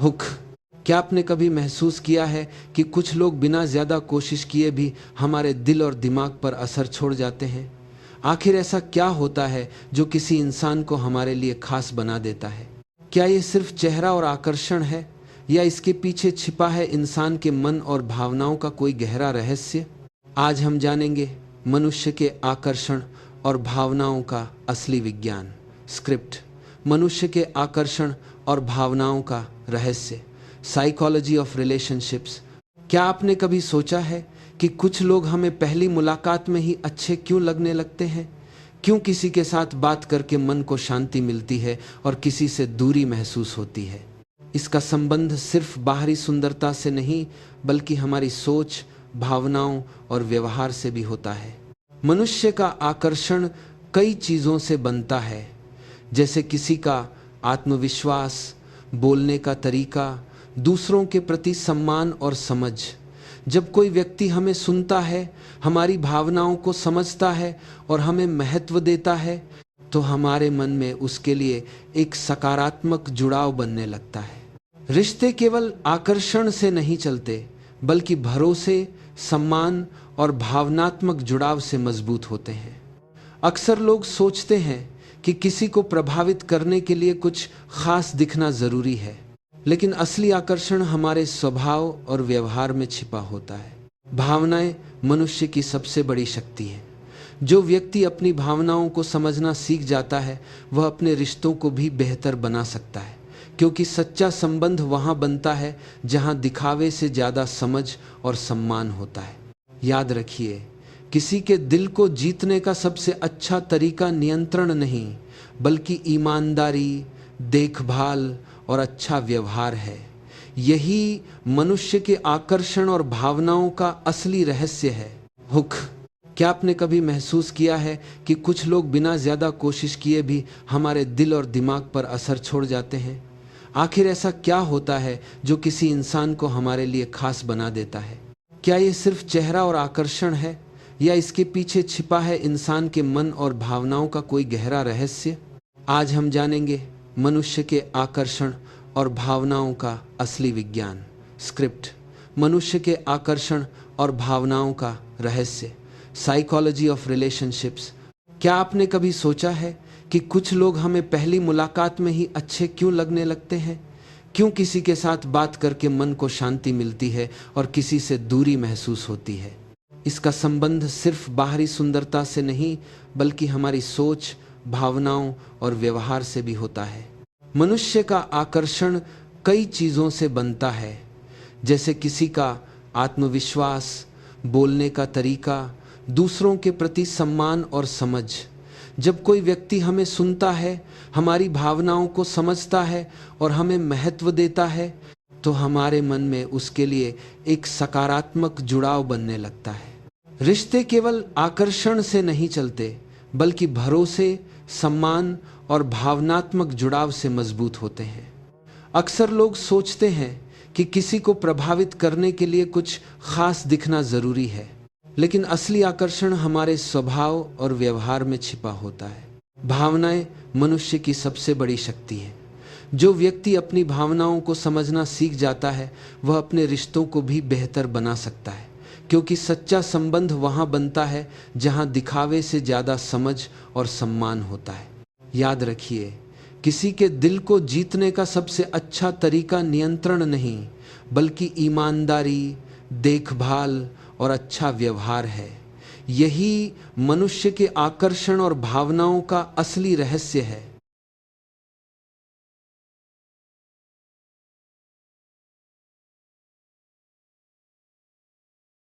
Hook. क्या आपने कभी महसूस किया है कि कुछ लोग बिना ज़्यादा कोशिश किए भी हमारे दिल और दिमाग पर असर छोड़ जाते हैं? आखिर ऐसा क्या होता है जो किसी इंसान को हमारे लिए खास बना देता है? क्या ये सिर्फ चेहरा और आकर्षण है, या इसके पीछे छिपा है इंसान के मन और भावनाओं का कोई गहरा रहस्य? आज हम जानेंगे मनुष्य के आकर्षण और भावनाओं का असली विज्ञान। स्क्रिप्ट: मनुष्य के आकर्षण और भावनाओं का रहस्य, साइकोलॉजी ऑफ रिलेशनशिप्स। क्या आपने कभी सोचा है कि कुछ लोग हमें पहली मुलाकात में ही अच्छे क्यों लगने लगते हैं? क्यों किसी के साथ बात करके मन को शांति मिलती है और किसी से दूरी महसूस होती है? इसका संबंध सिर्फ बाहरी सुंदरता से नहीं, बल्कि हमारी सोच, भावनाओं और व्यवहार से भी होता है। मनुष्य का आकर्षण कई चीज़ों से बनता है, जैसे किसी का आत्मविश्वास, बोलने का तरीका, दूसरों के प्रति सम्मान और समझ। जब कोई व्यक्ति हमें सुनता है, हमारी भावनाओं को समझता है और हमें महत्व देता है, तो हमारे मन में उसके लिए एक सकारात्मक जुड़ाव बनने लगता है। रिश्ते केवल आकर्षण से नहीं चलते, बल्कि भरोसे, सम्मान और भावनात्मक जुड़ाव से मजबूत होते हैं। अक्सर लोग सोचते हैं कि किसी को प्रभावित करने के लिए कुछ खास दिखना जरूरी है, लेकिन असली आकर्षण हमारे स्वभाव और व्यवहार में छिपा होता है। भावनाएं मनुष्य की सबसे बड़ी शक्ति है। जो व्यक्ति अपनी भावनाओं को समझना सीख जाता है, वह अपने रिश्तों को भी बेहतर बना सकता है, क्योंकि सच्चा संबंध वहां बनता है जहां दिखावे से ज़्यादा समझ और सम्मान होता है। याद रखिए, किसी के दिल को जीतने का सबसे अच्छा तरीका नियंत्रण नहीं, बल्कि ईमानदारी, देखभाल और अच्छा व्यवहार है। यही मनुष्य के आकर्षण और भावनाओं का असली रहस्य है। हुक। क्या आपने कभी महसूस किया है कि कुछ लोग बिना ज़्यादा कोशिश किए भी हमारे दिल और दिमाग पर असर छोड़ जाते हैं? आखिर ऐसा क्या होता है जो किसी इंसान को हमारे लिए खास बना देता है? क्या ये सिर्फ चेहरा और आकर्षण है, या इसके पीछे छिपा है इंसान के मन और भावनाओं का कोई गहरा रहस्य? आज हम जानेंगे मनुष्य के आकर्षण और भावनाओं का असली विज्ञान। स्क्रिप्ट: मनुष्य के आकर्षण और भावनाओं का रहस्य, साइकोलॉजी ऑफ रिलेशनशिप्स। क्या आपने कभी सोचा है कि कुछ लोग हमें पहली मुलाकात में ही अच्छे क्यों लगने लगते हैं? क्यों किसी के साथ बात करके मन को शांति मिलती है और किसी से दूरी महसूस होती है? इसका संबंध सिर्फ बाहरी सुंदरता से नहीं, बल्कि हमारी सोच, भावनाओं और व्यवहार से भी होता है। मनुष्य का आकर्षण कई चीज़ों से बनता है, जैसे किसी का आत्मविश्वास, बोलने का तरीका, दूसरों के प्रति सम्मान और समझ। जब कोई व्यक्ति हमें सुनता है, हमारी भावनाओं को समझता है और हमें महत्व देता है, तो हमारे मन में उसके लिए एक सकारात्मक जुड़ाव बनने लगता है। रिश्ते केवल आकर्षण से नहीं चलते, बल्कि भरोसे, सम्मान और भावनात्मक जुड़ाव से मजबूत होते हैं। अक्सर लोग सोचते हैं कि किसी को प्रभावित करने के लिए कुछ खास दिखना जरूरी है, लेकिन असली आकर्षण हमारे स्वभाव और व्यवहार में छिपा होता है। भावनाएं मनुष्य की सबसे बड़ी शक्ति है। जो व्यक्ति अपनी भावनाओं को समझना सीख जाता है, वह अपने रिश्तों को भी बेहतर बना सकता है, क्योंकि सच्चा संबंध वहां बनता है जहां दिखावे से ज़्यादा समझ और सम्मान होता है। याद रखिए, किसी के दिल को जीतने का सबसे अच्छा तरीका नियंत्रण नहीं, बल्कि ईमानदारी, देखभाल और अच्छा व्यवहार है। यही मनुष्य के आकर्षण और भावनाओं का असली रहस्य है।